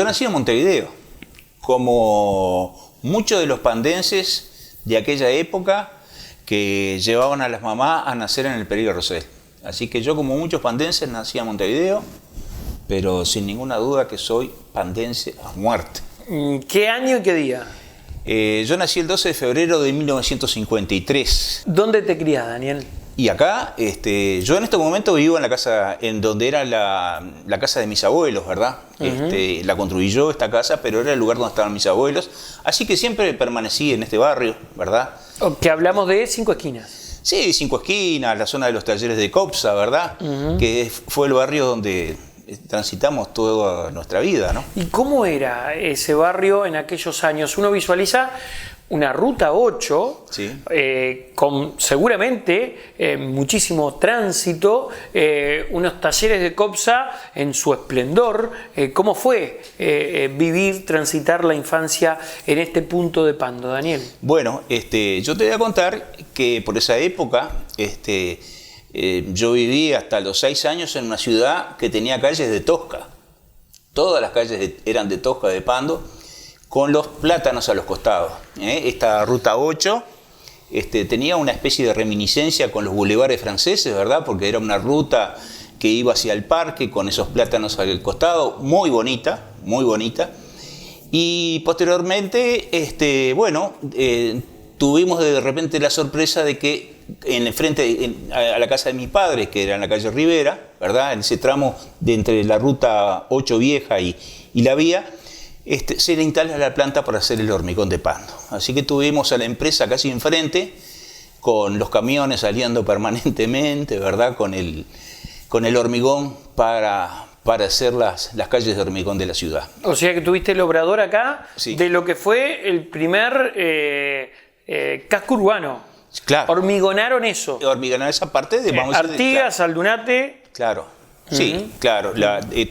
Yo nací en Montevideo, como muchos de los pandenses de aquella época que llevaban a las mamás a nacer en el Peligro Rosell. Así que yo, como muchos pandenses, nací en Montevideo, pero sin ninguna duda que soy pandense a muerte. ¿Qué año y qué día? Yo nací el 12 de febrero de 1953. ¿Dónde te crías, Daniel? Y acá, yo en este momento vivo en la casa, en donde era la casa de mis abuelos, ¿verdad? La construí yo, esta casa, pero era el lugar donde estaban mis abuelos. Así que siempre permanecí en este barrio, ¿verdad? Que hablamos de Cinco Esquinas. Sí, Cinco Esquinas, la zona de los talleres de Copsa, ¿verdad? Que fue el barrio donde transitamos toda nuestra vida, ¿no? ¿Y cómo era ese barrio en aquellos años? Uno visualiza una ruta 8, sí, con seguramente muchísimo tránsito, unos talleres de Copsa en su esplendor. ¿Cómo fue vivir, transitar la infancia en este punto de Pando, Daniel? Bueno, yo te voy a contar que por esa época, yo viví hasta los 6 años en una ciudad que tenía calles de tosca. Todas las calles eran de tosca, de Pando, con los plátanos a los costados. Esta ruta 8 tenía una especie de reminiscencia con los bulevares franceses, ¿verdad? Porque era una ruta que iba hacia el parque con esos plátanos al costado, muy bonita, muy bonita. Y posteriormente, tuvimos de repente la sorpresa de que frente a la casa de mis padres, que era en la calle Rivera, ¿verdad? En ese tramo de entre la ruta 8 vieja y la vía, se le instala la planta para hacer el hormigón de Pando. Así que tuvimos a la empresa casi enfrente, con los camiones saliendo permanentemente, ¿verdad? Con el hormigón para hacer las calles de hormigón de la ciudad. O sea que tuviste el obrador acá, sí, de lo que fue el primer casco urbano. Claro. Hormigonaron eso. Hormigonaron esa parte de... Artigas, Aldunate. Claro, sí, claro.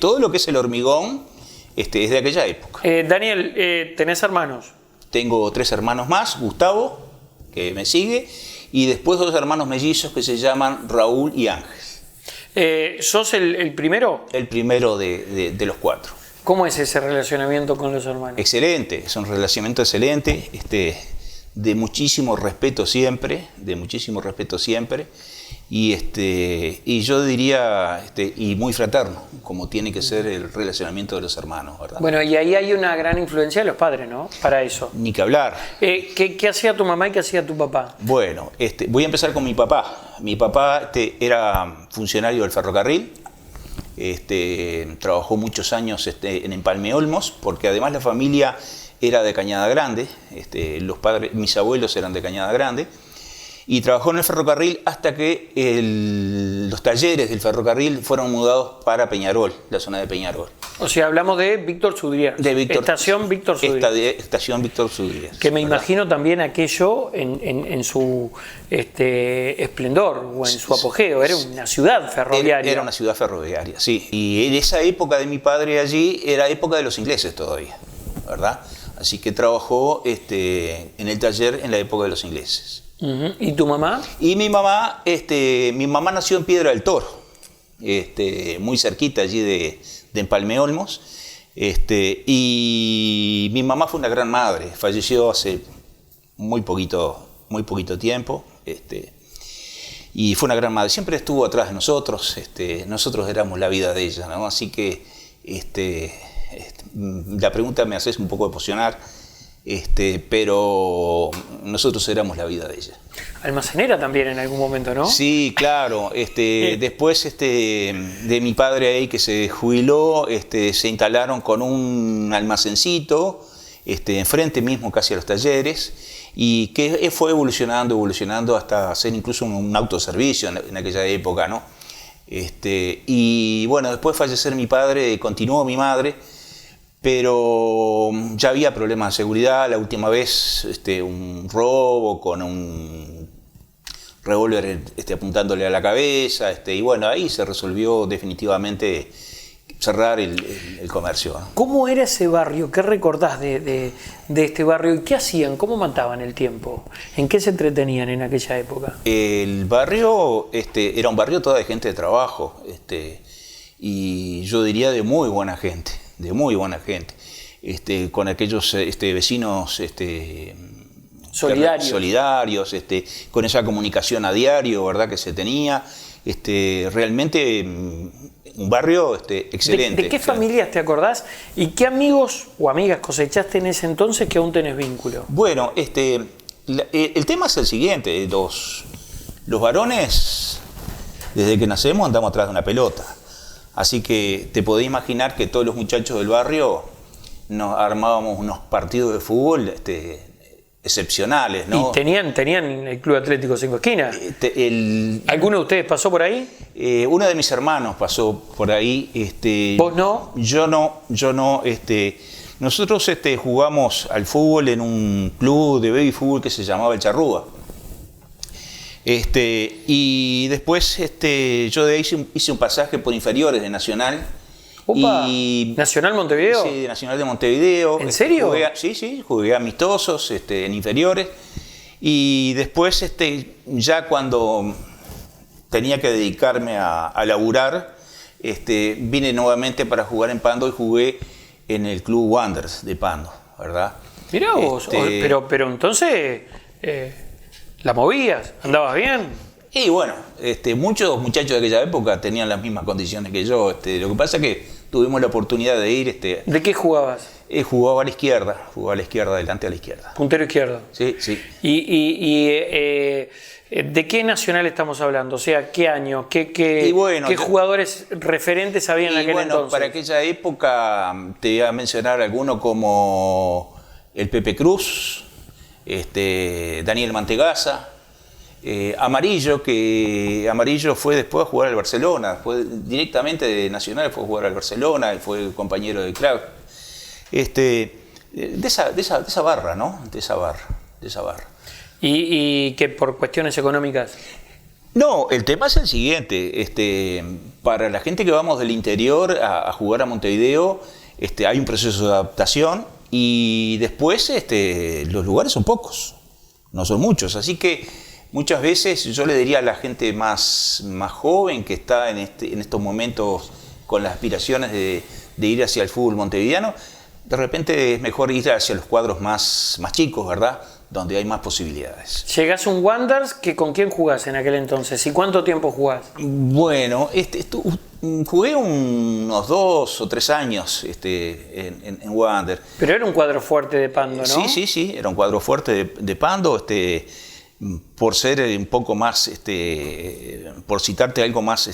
Todo lo que es el hormigón es de aquella época. Daniel, ¿tenés hermanos? Tengo 3 hermanos más, Gustavo, que me sigue, y después 2 hermanos mellizos que se llaman Raúl y Ángel. ¿Sos el primero? El primero de los 4. ¿Cómo es ese relacionamiento con los hermanos? Excelente, es un relacionamiento excelente, de muchísimo respeto siempre, y yo diría, y muy fraterno, como tiene que ser el relacionamiento de los hermanos, ¿verdad? Bueno, y ahí hay una gran influencia de los padres, ¿no? Para eso. Ni que hablar. ¿Qué hacía tu mamá y qué hacía tu papá? Bueno, voy a empezar con mi papá. Mi papá era funcionario del ferrocarril, trabajó muchos años en Empalme Olmos, porque además la familia era de Cañada Grande, mis abuelos eran de Cañada Grande, y trabajó en el ferrocarril hasta que los talleres del ferrocarril fueron mudados para Peñarol, la zona de Peñarol. O sea, hablamos de Víctor Sudrier. Estación Víctor Sudrier. Estación Víctor Sudrier. Que me imagino también aquello en su esplendor o en su apogeo. Era una ciudad ferroviaria. Era una ciudad ferroviaria, sí. Y en esa época de mi padre allí era época de los ingleses todavía, ¿verdad? Así que trabajó en el taller en la época de los ingleses. ¿Y tu mamá? Y mi mamá nació en Piedra del Toro, muy cerquita allí de Empalme Olmos. Y mi mamá fue una gran madre, falleció hace muy poquito tiempo. Y fue una gran madre, siempre estuvo atrás de nosotros, nosotros éramos la vida de ella, ¿no? Así que la pregunta me hace un poco emocionar, pero nosotros éramos la vida de ella. Almacenera también en algún momento, ¿no? Sí, claro. Después de mi padre ahí que se jubiló, se instalaron con un almacencito enfrente mismo, casi a los talleres, y que fue evolucionando hasta hacer incluso un autoservicio en aquella época, ¿no? Y bueno, después de fallecer mi padre, continuó mi madre, pero ya había problemas de seguridad. La última vez un robo con un revólver apuntándole a la cabeza, y bueno, ahí se resolvió definitivamente cerrar el comercio, ¿no? ¿Cómo era ese barrio? ¿Qué recordás de este barrio? ¿Y qué hacían? ¿Cómo mataban el tiempo? ¿En qué se entretenían en aquella época? El barrio era un barrio todo de gente de trabajo, y yo diría de muy buena gente, con aquellos vecinos solidarios, con esa comunicación a diario, ¿verdad?, que se tenía. Realmente un barrio excelente. ¿De qué familias te acordás y qué amigos o amigas cosechaste en ese entonces que aún tenés vínculo? Bueno, el tema es el siguiente. Los varones, desde que nacemos, andamos atrás de una pelota. Así que te podés imaginar que todos los muchachos del barrio nos armábamos unos partidos de fútbol excepcionales, ¿no? ¿Y tenían el Club Atlético Cinco Esquinas? ¿Alguno de ustedes pasó por ahí? Uno de mis hermanos pasó por ahí. ¿Vos no? Yo no. Nosotros jugamos al fútbol en un club de baby fútbol que se llamaba El Charrúa. Y después yo de ahí hice un pasaje por inferiores de Nacional. Opa, y, ¿Nacional Montevideo? Sí, de Nacional de Montevideo. ¿En serio? Jugué amistosos en inferiores. Y después, ya cuando tenía que dedicarme a laburar, vine nuevamente para jugar en Pando y jugué en el Club Wanderers de Pando, ¿verdad? Mirá vos, pero entonces la movías, ¿andabas bien? Y bueno, muchos muchachos de aquella época tenían las mismas condiciones que yo. Lo que pasa es que tuvimos la oportunidad de ir. ¿De qué jugabas? Jugaba a la izquierda, delante a la izquierda. Puntero izquierdo. Sí, sí. ¿Y de qué nacional estamos hablando? O sea, ¿qué año? ¿Qué jugadores referentes había en aquel entonces? Para aquella época te voy a mencionar alguno como el Pepe Cruz, Daniel Mantegaza, Amarillo, que Amarillo fue después a jugar al Barcelona, fue directamente de Nacional, fue a jugar al Barcelona, fue compañero de club. De esa barra, ¿no? De esa barra. ¿Y que por cuestiones económicas? No, el tema es el siguiente. Para la gente que vamos del interior a jugar a Montevideo, hay un proceso de adaptación y después los lugares son pocos, no son muchos. Así que muchas veces yo le diría a la gente más joven que está en estos momentos con las aspiraciones de ir hacia el fútbol montevideano, de repente es mejor ir hacia los cuadros más chicos, ¿verdad?, donde hay más posibilidades. Llegás a un Wanderers, que ¿con quién jugás en aquel entonces? ¿Y cuánto tiempo jugás? Bueno, jugué unos 2 o 3 años en Wanderers. Pero era un cuadro fuerte de Pando, ¿no? Sí, era un cuadro fuerte de Pando, por ser un poco más, por citarte algo más,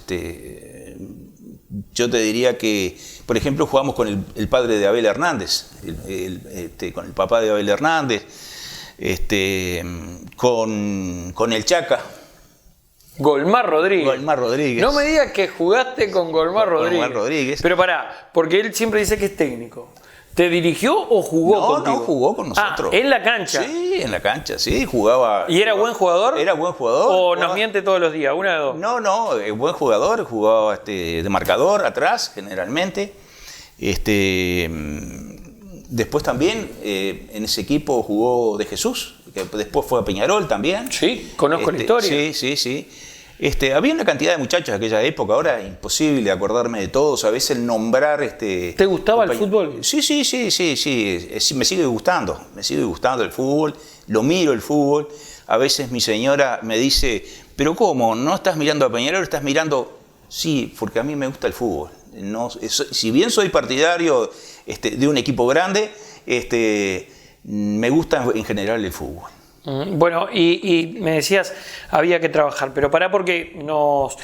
yo te diría que, por ejemplo, jugamos con el padre de Abel Hernández, con el papá de Abel Hernández, con el Chaca. Golmar Rodríguez. No me digas que jugaste con Golmar Rodríguez. Pero pará, porque él siempre dice que es técnico. ¿Te dirigió o jugó contigo? No, jugó con nosotros. ¿En la cancha? Sí, en la cancha, sí, jugaba. ¿Y era buen jugador? Era buen jugador. ¿O nos miente todos los días? ¿Una de dos? No, buen jugador, jugaba de marcador atrás, generalmente. Después también en ese equipo jugó De Jesús, que después fue a Peñarol también. Sí, conozco la historia. Sí. Había una cantidad de muchachos de aquella época, ahora es imposible acordarme de todos, a veces el nombrar... ¿Te gustaba el fútbol? Sí, me sigue gustando el fútbol, lo miro el fútbol. A veces mi señora me dice, pero ¿cómo? ¿No estás mirando a Peñarol? ¿Estás mirando? Sí, porque a mí me gusta el fútbol. Si bien soy partidario de un equipo grande, me gusta en general el fútbol. Bueno, y me decías, había que trabajar, pero pará porque nos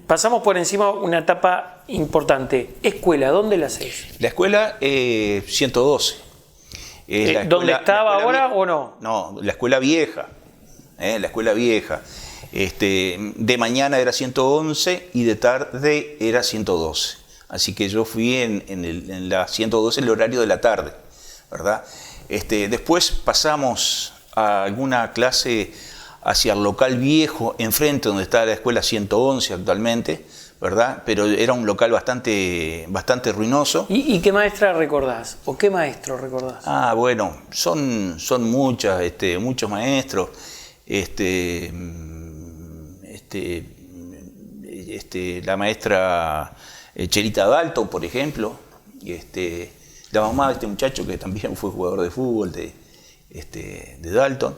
pasamos por encima una etapa importante. ¿Escuela? ¿Dónde la haces? La escuela 112. ¿Dónde estaba ahora o no? No, la escuela vieja. La escuela vieja. De mañana era 111 y de tarde era 112. Así que yo fui en la 112 el horario de la tarde, ¿verdad? Después pasamos a alguna clase hacia el local viejo, enfrente donde está la escuela 111 actualmente, ¿verdad? Pero era un local bastante ruinoso. ¿Y qué maestra recordás? ¿O qué maestro recordás? Bueno, son muchos maestros. La maestra Cherita Dalton, por ejemplo, la mamá de este muchacho que también fue jugador de fútbol de Dalton,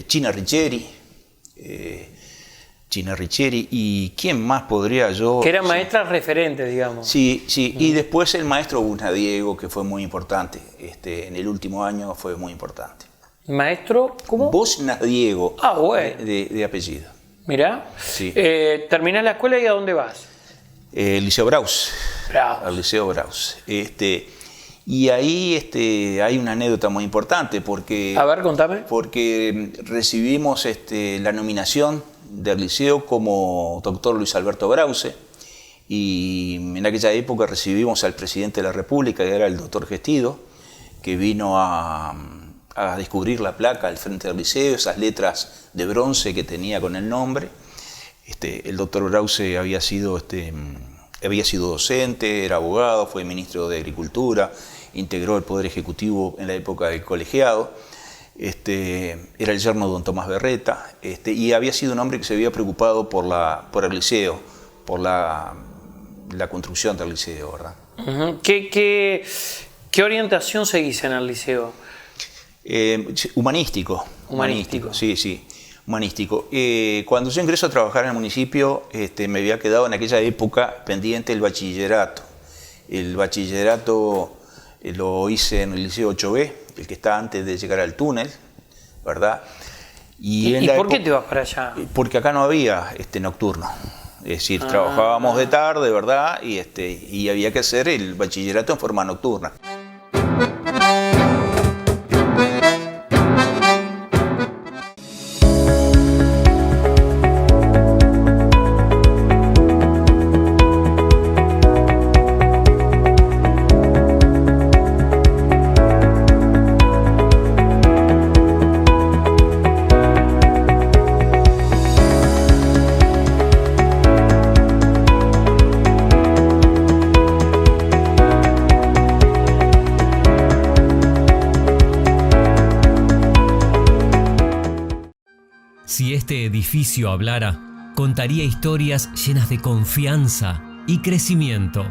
China Riccieri, y ¿quién más podría yo? Que eran maestras referentes, digamos. Sí, y después el maestro Busnadiego, que fue muy importante, en el último año fue muy importante. ¿Maestro? ¿Cómo? Busnadiego, bueno. de apellido. Mirá, Sí. ¿Terminás la escuela y a dónde vas? El Liceo Braus. Braus. Al Liceo Braus. Y ahí hay una anécdota muy importante porque... A ver, contame. Porque recibimos la nominación del liceo como doctor Luis Alberto Brause, y en aquella época recibimos al presidente de la República, que era el doctor Gestido, que vino a descubrir la placa al frente del liceo, esas letras de bronce que tenía con el nombre. El doctor Brause había sido docente, era abogado, fue ministro de Agricultura, integró el Poder Ejecutivo en la época del colegiado. Era el yerno de don Tomás Berreta, y había sido un hombre que se había preocupado por el liceo, por la construcción del liceo, ¿verdad? Uh-huh. ¿Qué orientación seguís en el liceo? Humanístico. Sí, humanístico. Cuando yo ingreso a trabajar en el municipio, me había quedado en aquella época pendiente el bachillerato. El bachillerato lo hice en el Liceo 8B, el que está antes de llegar al túnel, ¿verdad? ¿Y por qué te vas para allá? Porque acá no había nocturno. Es decir, trabajábamos de tarde, ¿verdad? Y había que hacer el bachillerato en forma nocturna. Si este edificio hablara, contaría historias llenas de confianza y crecimiento.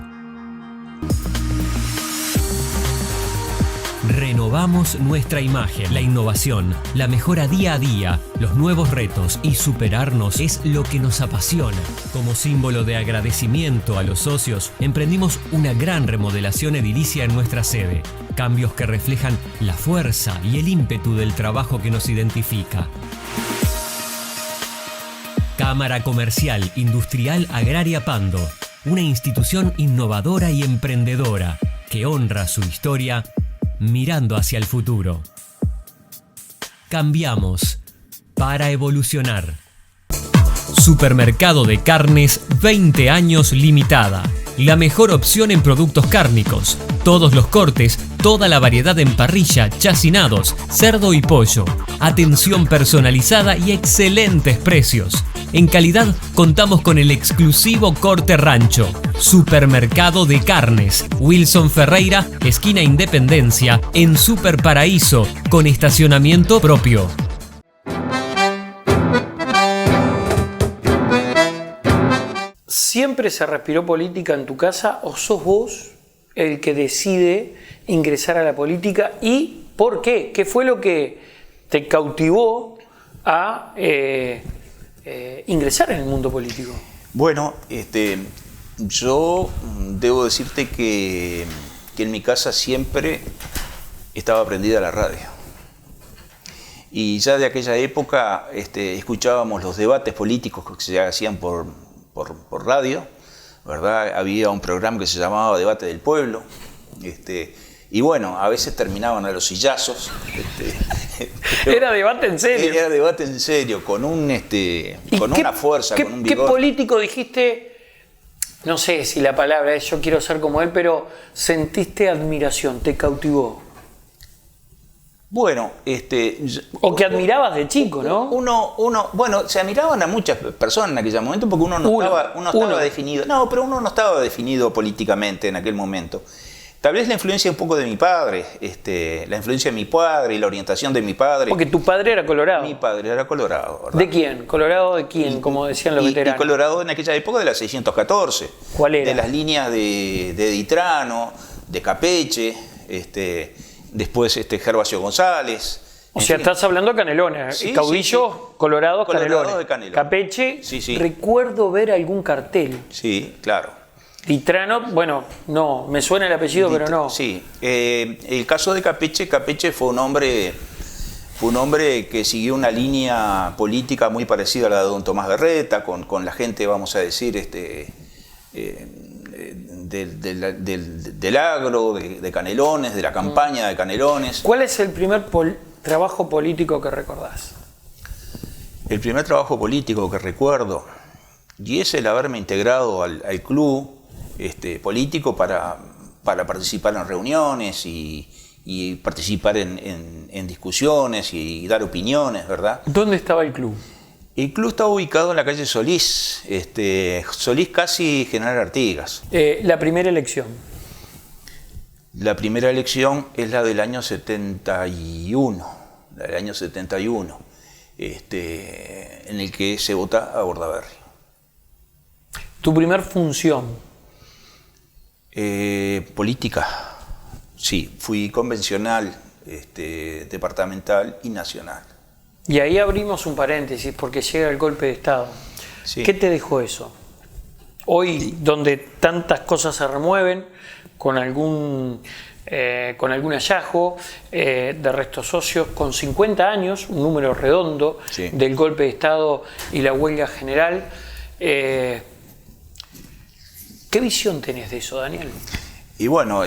Renovamos nuestra imagen. La innovación, la mejora día a día, los nuevos retos y superarnos es lo que nos apasiona. Como símbolo de agradecimiento a los socios, emprendimos una gran remodelación edilicia en nuestra sede. Cambios que reflejan la fuerza y el ímpetu del trabajo que nos identifica. Cámara Comercial Industrial Agraria Pando, una institución innovadora y emprendedora que honra su historia mirando hacia el futuro. Cambiamos para evolucionar. Supermercado de Carnes 20 años limitada. La mejor opción en productos cárnicos. Todos los cortes, toda la variedad en parrilla, chacinados, cerdo y pollo. Atención personalizada y excelentes precios. En calidad contamos con el exclusivo corte rancho. Supermercado de Carnes, Wilson Ferreira, esquina Independencia, en Super Paraíso, con estacionamiento propio. ¿Siempre se respiró política en tu casa o sos vos el que decide ingresar a la política? ¿Y por qué? ¿Qué fue lo que te cautivó a ingresar en el mundo político? Bueno, yo debo decirte que en mi casa siempre estaba prendida la radio. Y ya de aquella época escuchábamos los debates políticos que se hacían por radio, ¿verdad? Había un programa que se llamaba Debate del Pueblo, y bueno, a veces terminaban a los sillazos. Era debate en serio. Era debate en serio, con una fuerza, con un vigor. ¿Qué político dijiste, no sé si la palabra es yo quiero ser como él, pero sentiste admiración, te cautivó? Bueno, o que admirabas de chico, ¿no? Bueno, se admiraban a muchas personas en aquel momento porque uno no estaba definido. No, pero uno no estaba definido políticamente en aquel momento. Tal vez la influencia un poco de mi padre, la influencia de mi padre y la orientación de mi padre. Porque tu padre era colorado. Mi padre era colorado, ¿verdad? ¿De quién? ¿Colorado de quién? Como decían los veteranos. Y colorado en aquella época de la 614. ¿Cuál era? De las líneas de Ditrano, de Capeche, después Gervasio González. O sea, estás hablando de Canelones, Sí, caudillos sí, sí. colorados, Colorados Canelones. de Canelones. Capeche, Sí, sí. recuerdo ver algún cartel. Sí, claro. Litrano, bueno, no, me suena el apellido, pero no. Sí, el caso de Capeche fue un hombre que siguió una línea política muy parecida a la de don Tomás Berreta, con la gente, vamos a decir, del agro, de Canelones, de la campaña de Canelones. ¿Cuál es el primer trabajo político que recordás? El primer trabajo político que recuerdo, y es el haberme integrado al club político para participar en reuniones y participar en discusiones y dar opiniones, ¿verdad? ¿Dónde estaba el club? El club estaba ubicado en la calle Solís, Solís casi General Artigas. La primera elección. La primera elección es la del año 71, en el que se vota a Bordaberry. ¿Tu primer función? Política, sí, fui convencional, departamental y nacional. Y ahí abrimos un paréntesis porque llega el golpe de Estado. Sí. ¿Qué te dejó eso? Hoy, donde tantas cosas se remueven, con algún hallazgo de restos óseos, con 50 años, un número redondo, sí, del golpe de Estado y la huelga general. ¿Qué visión tenés de eso, Daniel? Y bueno,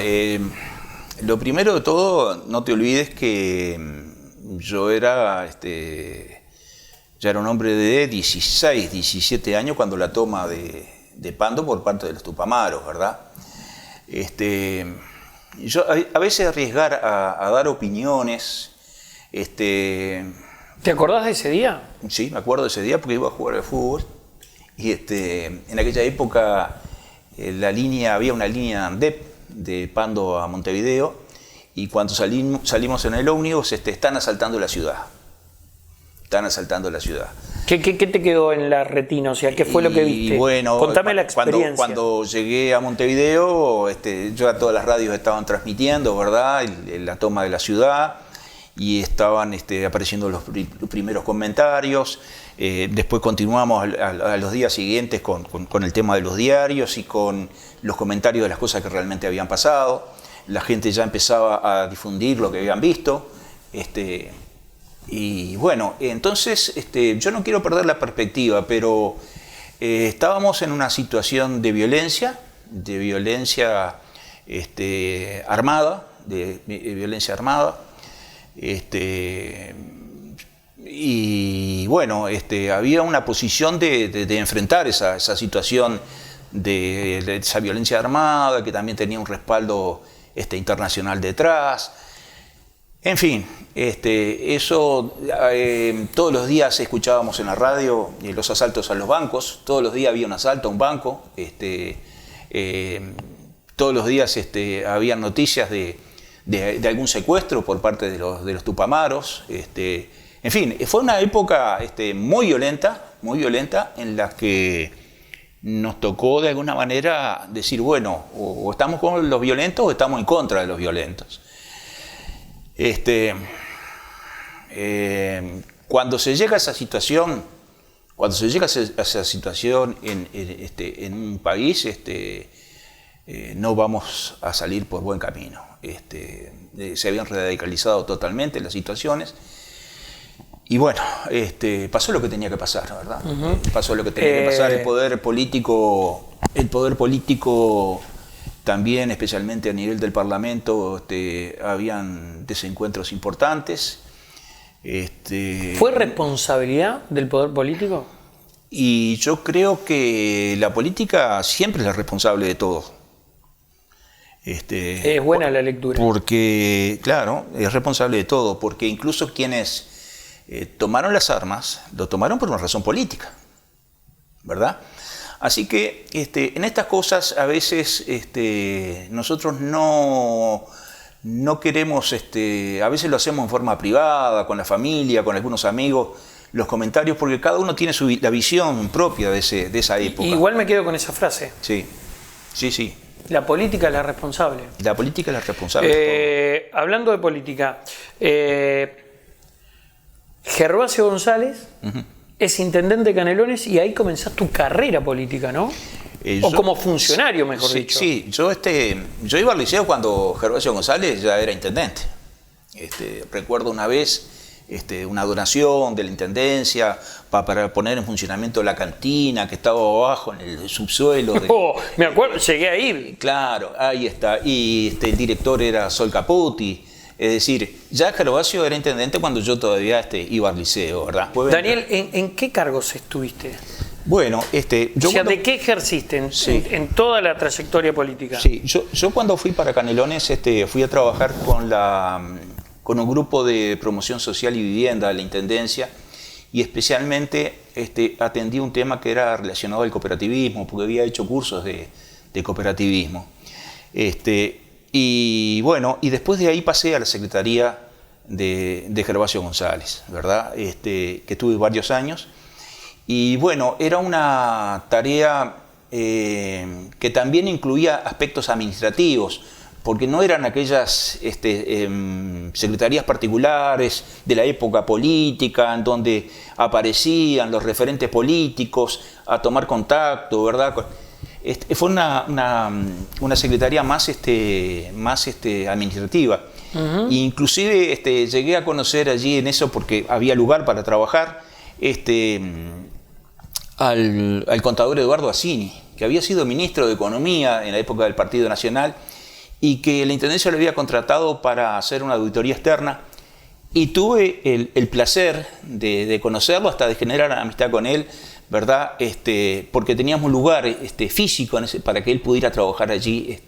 lo primero de todo, no te olvides que yo ya era un hombre de 16, 17 años cuando la toma de Pando por parte de los Tupamaros, ¿verdad? Yo a veces arriesgar a dar opiniones. ¿Te acordás de ese día? Sí, me acuerdo de ese día porque iba a jugar al fútbol. Y en aquella época había una línea ANDEP de Pando a Montevideo, y cuando salimos en el ómnibus están asaltando la ciudad. ¿Qué te quedó en la retina? O sea, ¿qué fue lo que viste? Y bueno, contame la experiencia. Cuando llegué a Montevideo, ya todas las radios estaban transmitiendo, ¿verdad? La toma de la ciudad, y estaban apareciendo los primeros comentarios. Después continuamos a los días siguientes con el tema de los diarios y con los comentarios de las cosas que realmente habían pasado. La gente ya empezaba a difundir lo que habían visto. Y bueno, entonces yo no quiero perder la perspectiva, pero estábamos en una situación de violencia armada, y bueno, había una posición de enfrentar esa situación de esa violencia armada, que también tenía un respaldo internacional detrás. En fin, eso todos los días escuchábamos en la radio los asaltos a los bancos, todos los días había un asalto a un banco, todos los días había noticias de algún secuestro por parte de los Tupamaros. En fin, fue una época muy violenta en la que nos tocó de alguna manera decir, bueno, o estamos con los violentos o estamos en contra de los violentos. Cuando se llega a esa situación, en un país, no vamos a salir por buen camino. Se habían radicalizado totalmente las situaciones. Y bueno, pasó lo que tenía que pasar, ¿verdad? Uh-huh. Pasó lo que tenía que pasar. El poder político también, especialmente a nivel del Parlamento, habían desencuentros importantes. ¿Fue responsabilidad del poder político? Y yo creo que la política siempre es la responsable de todo. Es buena la lectura. Porque, claro, es responsable de todo, porque incluso quienes tomaron las armas, lo tomaron por una razón política, ¿verdad? Así que en estas cosas a veces nosotros no queremos, a veces lo hacemos en forma privada, con la familia, con algunos amigos, los comentarios, porque cada uno tiene la visión propia de esa época. Igual me quedo con esa frase. Sí, sí, sí. La política es la responsable. La política es la responsable de todo. Hablando de política, Gervasio González es intendente de Canelones y ahí comenzás tu carrera política, ¿no? O como funcionario, mejor dicho. Sí, yo iba al liceo cuando Gervasio González ya era intendente. Recuerdo una vez una donación de la intendencia para poner en funcionamiento la cantina que estaba abajo en el subsuelo. Me acuerdo, llegué a ir. Claro, ahí está. Y el director era Sol Caputi. Es decir, ya Gervasio era intendente cuando yo todavía iba al liceo, ¿verdad? Daniel, ¿en qué cargos estuviste? Bueno, ¿de qué ejerciste en toda la trayectoria política? Sí, yo cuando fui para Canelones fui a trabajar con un grupo de promoción social y vivienda de la Intendencia y especialmente atendí un tema que era relacionado al cooperativismo, porque había hecho cursos de cooperativismo. Y bueno, y después de ahí pasé a la Secretaría de Gervasio González, ¿verdad? Que tuve varios años. Y bueno, era una tarea que también incluía aspectos administrativos, porque no eran aquellas secretarías particulares de la época política en donde aparecían los referentes políticos a tomar contacto, ¿verdad? Fue una secretaría más administrativa. Inclusive llegué a conocer allí en eso, porque había lugar para trabajar, al contador Eduardo Assini, que había sido ministro de Economía en la época del Partido Nacional y que la Intendencia lo había contratado para hacer una auditoría externa, y tuve el placer de conocerlo, hasta de generar amistad con él, ¿verdad? Porque teníamos un lugar físico para que él pudiera trabajar allí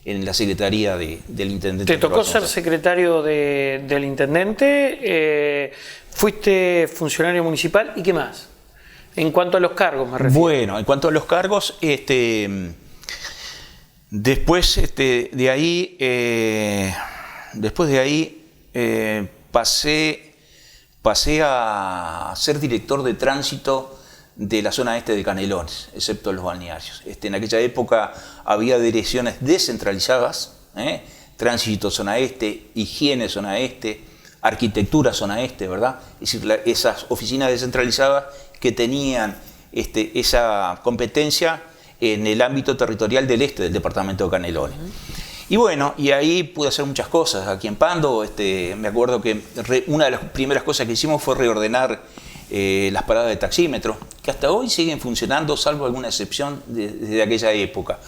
en la Secretaría del Intendente. ¿Te tocó ser secretario del Intendente? ¿Fuiste funcionario municipal? ¿Y qué más? En cuanto a los cargos, me refiero. Bueno, en cuanto a los cargos, después de ahí pasé a ser director de tránsito de la zona este de Canelones, excepto los balnearios. En aquella época había direcciones descentralizadas, tránsito zona este, higiene zona este, arquitectura zona este, ¿verdad? Es decir, esas oficinas descentralizadas que tenían esa competencia en el ámbito territorial del este del departamento de Canelones. Y bueno, y ahí pude hacer muchas cosas. Aquí en Pando, me acuerdo que una de las primeras cosas que hicimos fue reordenar las paradas de taxímetro, que hasta hoy siguen funcionando, salvo alguna excepción desde aquella época.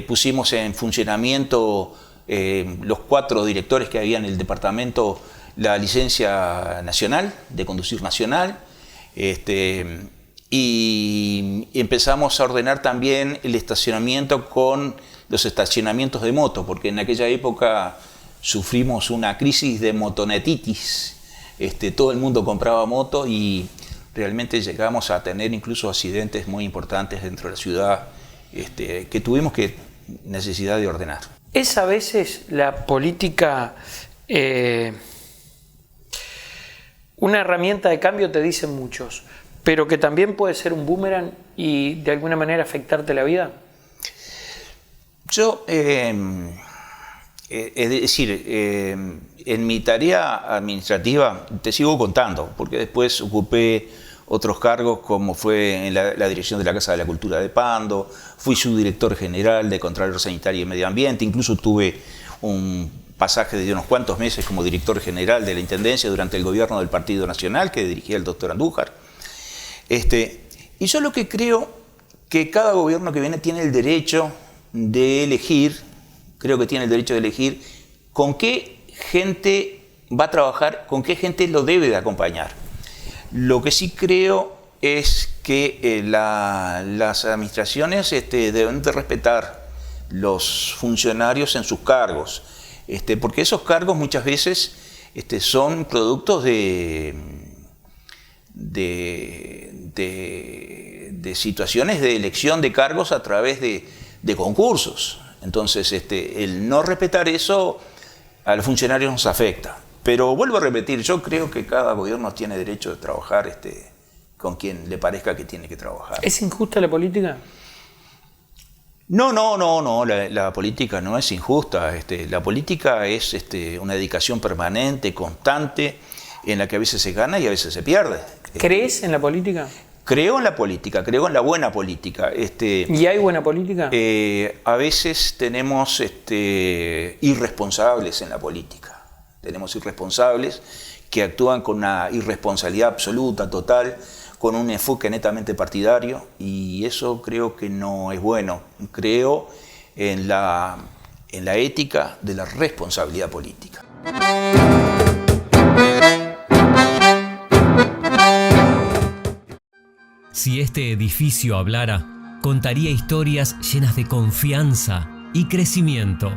Pusimos en funcionamiento los 4 directores que había en el departamento la licencia nacional, de conducir nacional, y empezamos a ordenar también el estacionamiento con los estacionamientos de moto, porque en aquella época sufrimos una crisis de motonetitis. Todo el mundo compraba moto y realmente llegamos a tener incluso accidentes muy importantes dentro de la ciudad, que tuvimos necesidad de ordenar. ¿Es a veces la política una herramienta de cambio, te dicen muchos, pero que también puede ser un boomerang y de alguna manera afectarte la vida? Yo, es decir, en mi tarea administrativa te sigo contando, porque después ocupé otros cargos como fue en la dirección de la Casa de la Cultura de Pando, fui subdirector general de Contralor Sanitario y Medio Ambiente, incluso tuve un pasaje de unos cuantos meses como director general de la Intendencia durante el gobierno del Partido Nacional que dirigía el doctor Andújar. Y yo lo que creo que cada gobierno que viene tiene el derecho de elegir, creo que tiene el derecho de elegir con qué gente va a trabajar, con qué gente lo debe de acompañar. Lo que sí creo es que las administraciones deben de respetar los funcionarios en sus cargos, porque esos cargos muchas veces son productos de situaciones de elección de cargos a través de concursos. Entonces, el no respetar eso a los funcionarios nos afecta. Pero vuelvo a repetir, yo creo que cada gobierno tiene derecho de trabajar con quien le parezca que tiene que trabajar. ¿Es injusta la política? No, la política no es injusta. La política es una dedicación permanente, constante, en la que a veces se gana y a veces se pierde. ¿Crees en la política? Creo en la política, creo en la buena política. ¿Y hay buena política? A veces tenemos irresponsables en la política. Tenemos irresponsables que actúan con una irresponsabilidad absoluta, total, con un enfoque netamente partidario, y eso creo que no es bueno. Creo en la ética de la responsabilidad política. Si este edificio hablara, contaría historias llenas de confianza y crecimiento.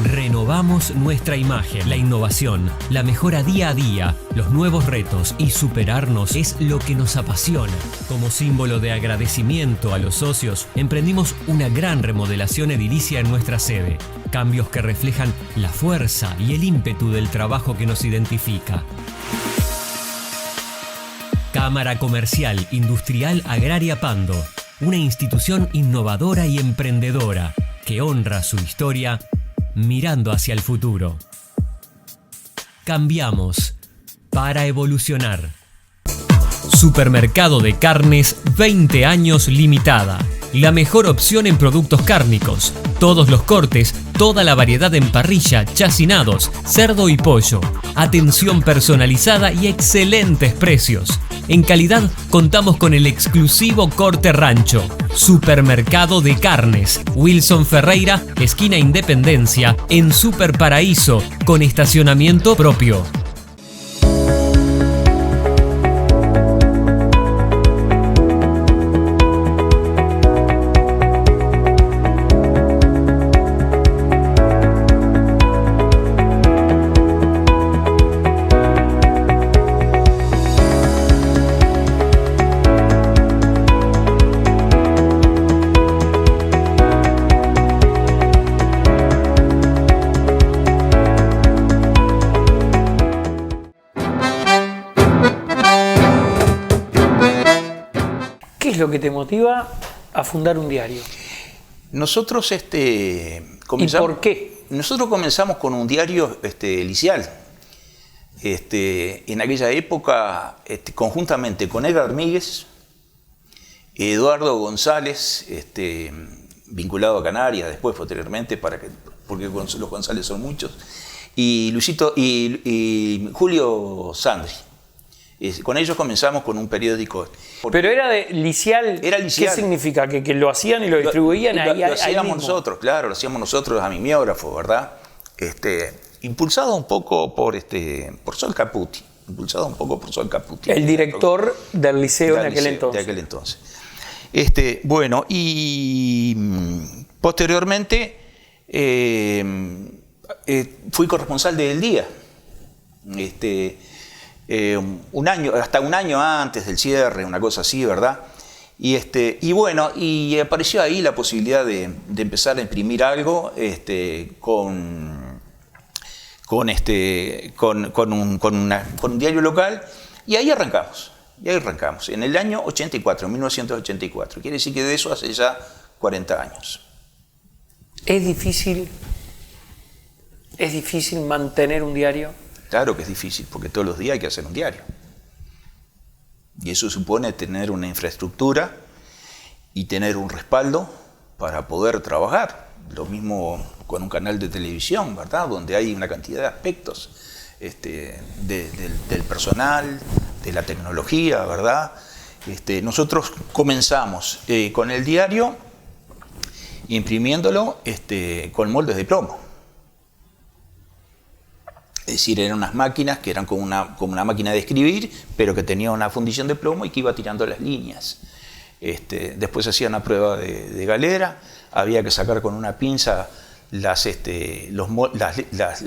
Renovamos nuestra imagen, la innovación, la mejora día a día, los nuevos retos y superarnos es lo que nos apasiona. Como símbolo de agradecimiento a los socios, emprendimos una gran remodelación edilicia en nuestra sede. Cambios que reflejan la fuerza y el ímpetu del trabajo que nos identifica. Cámara Comercial Industrial Agraria Pando, una institución innovadora y emprendedora que honra su historia mirando hacia el futuro. Cambiamos para evolucionar. Supermercado de Carnes 20 años limitada. La mejor opción en productos cárnicos. Todos los cortes, toda la variedad en parrilla, chacinados, cerdo y pollo. Atención personalizada y excelentes precios. En calidad contamos con el exclusivo corte rancho. Supermercado de Carnes, Wilson Ferreira, esquina Independencia, en Super Paraíso, con estacionamiento propio. ¿Qué es lo que te motiva a fundar un diario? Nosotros comenzamos. ¿Y por qué? Nosotros comenzamos con un diario licial. En aquella época, conjuntamente con Edgar Míguez, Eduardo González, vinculado a Canarias, después posteriormente, porque los González son muchos, y Luisito y Julio Sandri. Con ellos comenzamos con un periódico. Pero era de licial. Era licial. ¿Qué significa? ¿Que lo hacían y lo distribuían ahí? Lo hacíamos nosotros, claro, lo hacíamos nosotros a mimeógrafo, ¿verdad? Impulsado un poco por Sol Caputi. El director del liceo en aquel entonces. De aquel entonces. Bueno, y posteriormente fui corresponsal de El Día. Hasta un año antes del cierre, una cosa así, ¿verdad? Y bueno, y apareció ahí la posibilidad de empezar a imprimir algo con un diario local, y ahí arrancamos. En el año 1984. Quiere decir que de eso hace ya 40 años. ¿Es difícil mantener un diario? Claro que es difícil, porque todos los días hay que hacer un diario. Y eso supone tener una infraestructura y tener un respaldo para poder trabajar. Lo mismo con un canal de televisión, ¿verdad? Donde hay una cantidad de aspectos del personal, de la tecnología, ¿verdad? Nosotros comenzamos con el diario imprimiéndolo con moldes de plomo. Es decir, eran unas máquinas que eran como una máquina de escribir, pero que tenía una fundición de plomo y que iba tirando las líneas. Después hacía una prueba de galera, había que sacar con una pinza las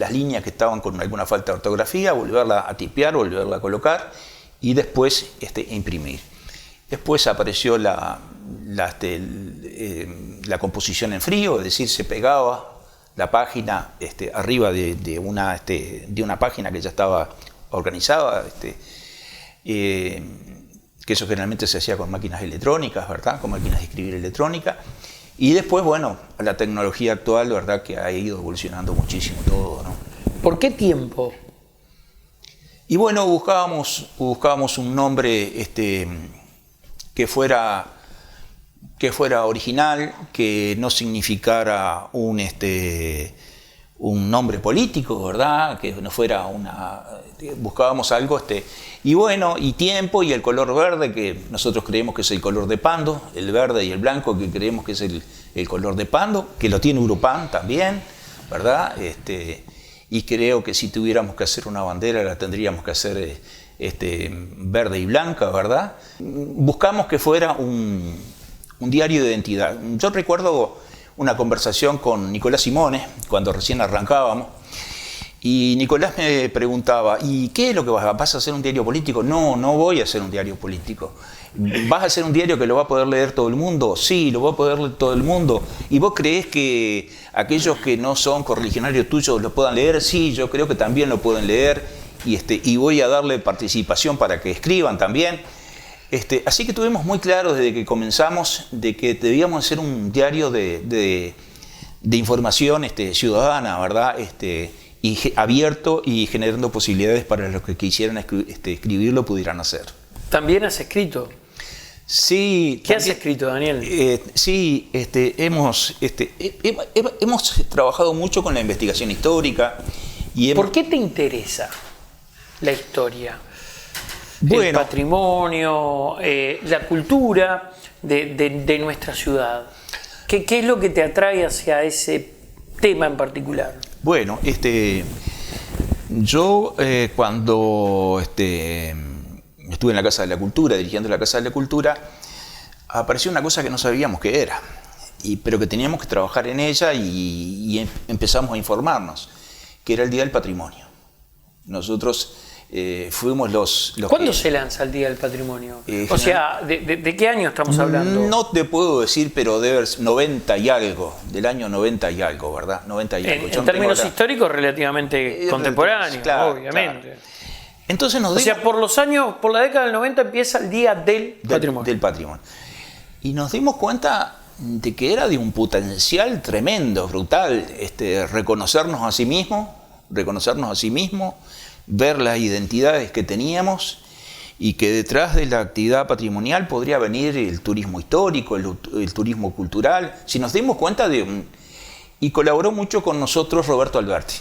líneas que estaban con alguna falta de ortografía, volverla a tipear, volverla a colocar y después imprimir. Después apareció la composición en frío, es decir, se pegaba la página arriba de una página que ya estaba organizada, que eso generalmente se hacía con máquinas electrónicas, ¿verdad? Con máquinas de escribir electrónica. Y después, bueno, la tecnología actual, ¿verdad? Que ha ido evolucionando muchísimo todo, ¿no? ¿Por qué tiempo? Y bueno, buscábamos un nombre que fuera original, que no significara un nombre político, ¿verdad? Que no fuera buscábamos algo, y bueno, y tiempo, y el color verde, que nosotros creemos que es el color de Pando, el verde y el blanco, que creemos que es el color de Pando, que lo tiene Urupan también, ¿verdad? Y creo que si tuviéramos que hacer una bandera, la tendríamos que hacer verde y blanca, ¿verdad? Buscamos que fuera un diario de identidad. Yo recuerdo una conversación con Nicolás Simone, cuando recién arrancábamos, y Nicolás me preguntaba, ¿y qué es lo que vas a hacer un diario político? No, no voy a hacer un diario político. ¿Vas a hacer un diario que lo va a poder leer todo el mundo? Sí, lo va a poder leer todo el mundo. ¿Y vos creés que aquellos que no son correligionarios tuyos lo puedan leer? Sí, yo creo que también lo pueden leer, y voy a darle participación para que escriban también. Así que tuvimos muy claro desde que comenzamos de que debíamos hacer un diario de información ciudadana, ¿verdad? Y abierto y generando posibilidades para los que quisieran escribirlo pudieran hacer. ¿También has escrito? Sí. ¿Qué has escrito, Daniel? Sí, hemos trabajado mucho con la investigación histórica. ¿Por qué te interesa la historia? Bueno, el patrimonio, la cultura de nuestra ciudad. ¿Qué es lo que te atrae hacia ese tema en particular? Bueno, yo cuando estuve en la Casa de la Cultura, dirigiendo la Casa de la Cultura, apareció una cosa que no sabíamos qué era, pero que teníamos que trabajar en ella y empezamos a informarnos, que era el Día del Patrimonio. Nosotros fuimos los ¿Cuándo se lanza el Día del Patrimonio? O sea, ¿de qué año estamos hablando? No te puedo decir, pero debe ser 90 y algo, del año 90 y algo, ¿verdad? 90 y algo. En términos históricos, relativamente contemporáneos, claro, obviamente. Claro. Entonces o sea, por la década del 90 empieza el Día del Patrimonio. Del Patrimonio. Y nos dimos cuenta de que era de un potencial tremendo, brutal, reconocernos a sí mismos, ver las identidades que teníamos y que detrás de la actividad patrimonial podría venir el turismo histórico, el turismo cultural. Si nos dimos cuenta y colaboró mucho con nosotros Roberto Alberti.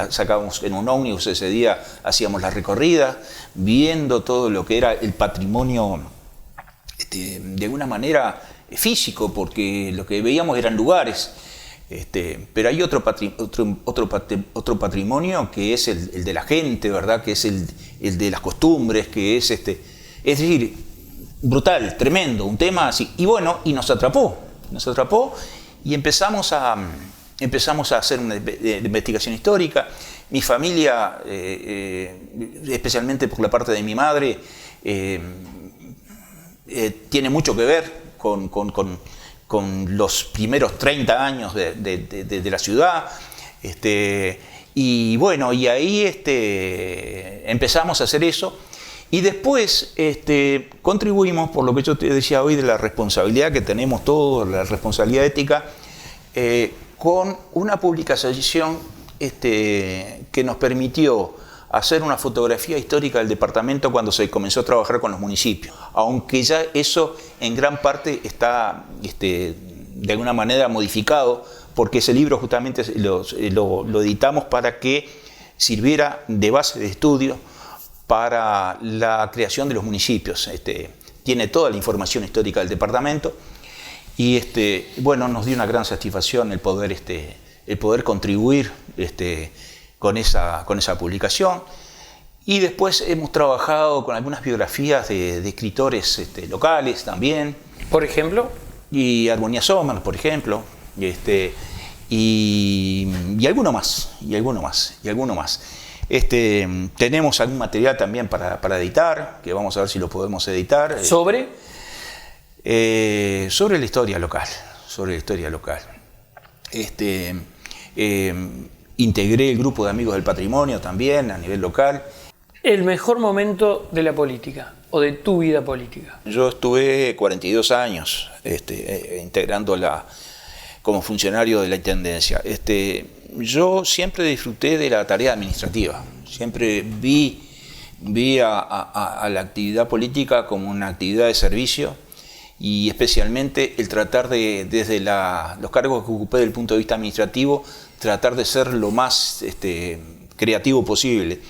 Sacábamos en un ómnibus ese día, hacíamos la recorrida, viendo todo lo que era el patrimonio de alguna manera físico, porque lo que veíamos eran lugares. Pero hay otro patrimonio que es el de la gente, ¿verdad? Que es el de las costumbres, que es es decir, brutal, tremendo, un tema así. Y bueno, y nos atrapó y empezamos a hacer una investigación histórica. Mi familia, especialmente por la parte de mi madre, tiene mucho que ver con los primeros 30 años de la ciudad, y bueno, y ahí empezamos a hacer eso, y después contribuimos, por lo que yo te decía hoy, de la responsabilidad que tenemos todos, la responsabilidad ética, con una publicación que nos permitió hacer una fotografía histórica del departamento cuando se comenzó a trabajar con los municipios, aunque ya eso en gran parte está de alguna manera modificado, porque ese libro justamente lo editamos para que sirviera de base de estudio para la creación de los municipios. Tiene toda la información histórica del departamento y bueno, nos dio una gran satisfacción el poder contribuir con esa publicación. Y después hemos trabajado con algunas biografías de escritores locales también. ¿Por ejemplo? Y Armonía Sommer, por ejemplo. Y alguno más. Tenemos algún material también para editar, que vamos a ver si lo podemos editar. ¿Sobre? Sobre la historia local. Integré el grupo de amigos del patrimonio también a nivel local. El mejor momento de la política o de tu vida política. Yo estuve 42 años integrando como funcionario de la Intendencia. Yo siempre disfruté de la tarea administrativa, siempre vi a la actividad política como una actividad de servicio y especialmente el tratar de, desde los cargos que ocupé desde el punto de vista administrativo, tratar de ser lo más creativo posible.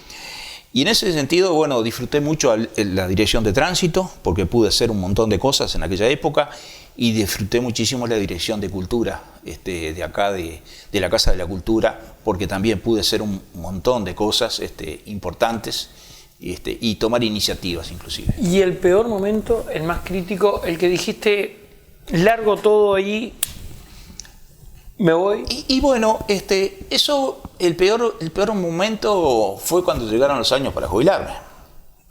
Y en ese sentido, bueno, disfruté mucho la dirección de tránsito, porque pude hacer un montón de cosas en aquella época, y disfruté muchísimo la dirección de cultura, de acá, de la Casa de la Cultura, porque también pude hacer un montón de cosas importantes y tomar iniciativas inclusive. ¿Y el peor momento, el más crítico, el que dijiste, largo todo ahí, me voy? Y bueno, el peor momento fue cuando llegaron los años para jubilarme.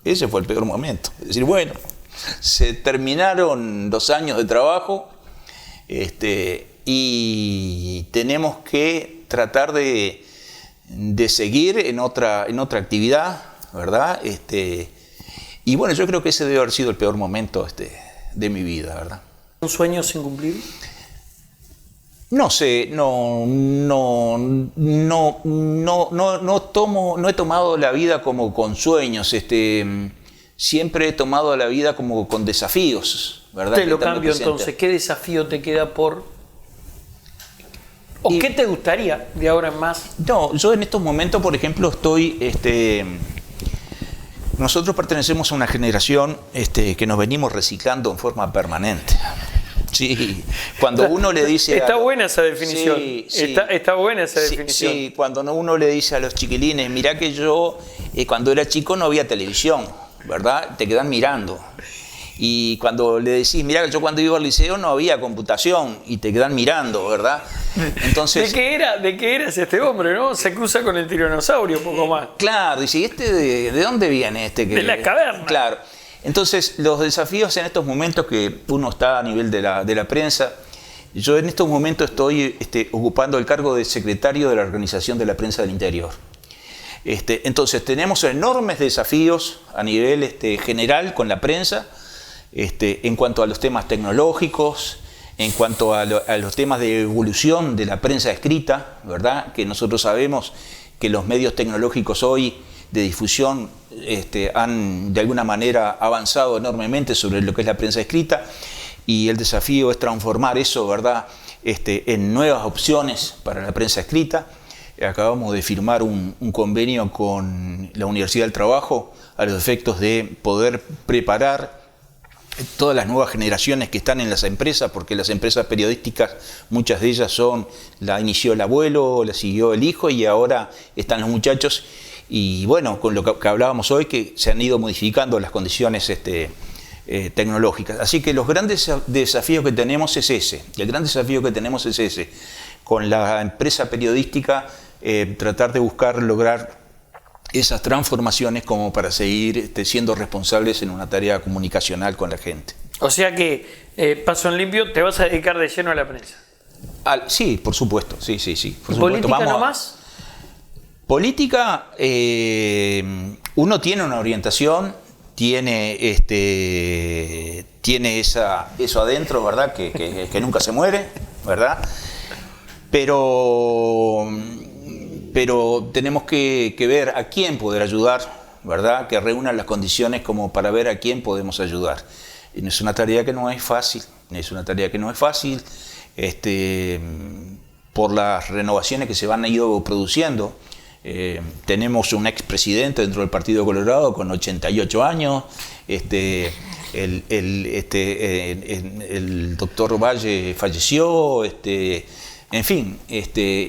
Ese fue el peor momento. Es decir, bueno, se terminaron 2 años de trabajo y tenemos que tratar de seguir en otra actividad, ¿verdad? Y bueno, yo creo que ese debe haber sido el peor momento de mi vida, ¿verdad? ¿Un sueño sin cumplir? No sé, no he tomado la vida como con sueños, siempre he tomado la vida como con desafíos, ¿verdad? Te lo cambio entonces, ¿qué desafío te queda por...? ¿O qué te gustaría de ahora en más? No, yo en estos momentos, por ejemplo, nosotros pertenecemos a una generación que nos venimos reciclando en forma permanente. Sí, cuando uno le dice... Está buena esa definición. Sí, sí. Está buena esa definición. Sí, cuando uno le dice a los chiquilines, mirá que yo cuando era chico no había televisión, ¿verdad? Te quedan mirando. Y cuando le decís, mirá que yo cuando iba al liceo no había computación y te quedan mirando, ¿verdad? Entonces, ¿De qué eras este hombre, no? Se cruza con el tiranosaurio un poco más. Claro, dice, ¿de dónde viene de la caverna. Claro. Entonces, los desafíos en estos momentos que uno está a nivel de la prensa, yo en estos momentos estoy ocupando el cargo de secretario de la Organización de la Prensa del Interior. Entonces, tenemos enormes desafíos a nivel general con la prensa, en cuanto a los temas tecnológicos, en cuanto a los temas de evolución de la prensa escrita, ¿verdad? Que nosotros sabemos que los medios tecnológicos hoy de difusión han de alguna manera avanzado enormemente sobre lo que es la prensa escrita y el desafío es transformar eso, ¿verdad? En nuevas opciones para la prensa escrita. Acabamos de firmar un convenio con la Universidad del Trabajo a los efectos de poder preparar todas las nuevas generaciones que están en las empresas, porque las empresas periodísticas, muchas de ellas la inició el abuelo, la siguió el hijo y ahora están los muchachos. Y bueno, con lo que hablábamos hoy, que se han ido modificando las condiciones tecnológicas. Así que los grandes desafíos que tenemos es ese. El gran desafío que tenemos es ese. Con la empresa periodística, tratar de lograr esas transformaciones como para seguir siendo responsables en una tarea comunicacional con la gente. O sea que, paso en limpio, te vas a dedicar de lleno a la prensa. Sí, por supuesto. Sí. Por supuesto. ¿Política nomás? Política, uno tiene una orientación, tiene eso adentro, ¿verdad? Que nunca se muere, ¿verdad? Pero tenemos que ver a quién poder ayudar, ¿verdad? Que reúnan las condiciones como para ver a quién podemos ayudar. Y es una tarea que no es fácil, por las renovaciones que se han ido produciendo. Tenemos un expresidente dentro del Partido Colorado con 88 años, el doctor Valle falleció, en fin,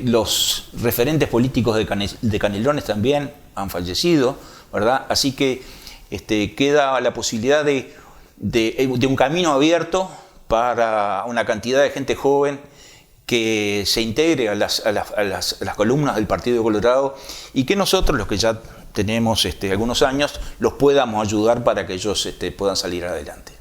los referentes políticos de Canelones también han fallecido, ¿verdad? Así que queda la posibilidad de un camino abierto para una cantidad de gente joven que se integre a las columnas del Partido Colorado y que nosotros, los que ya tenemos algunos años, los podamos ayudar para que ellos puedan salir adelante.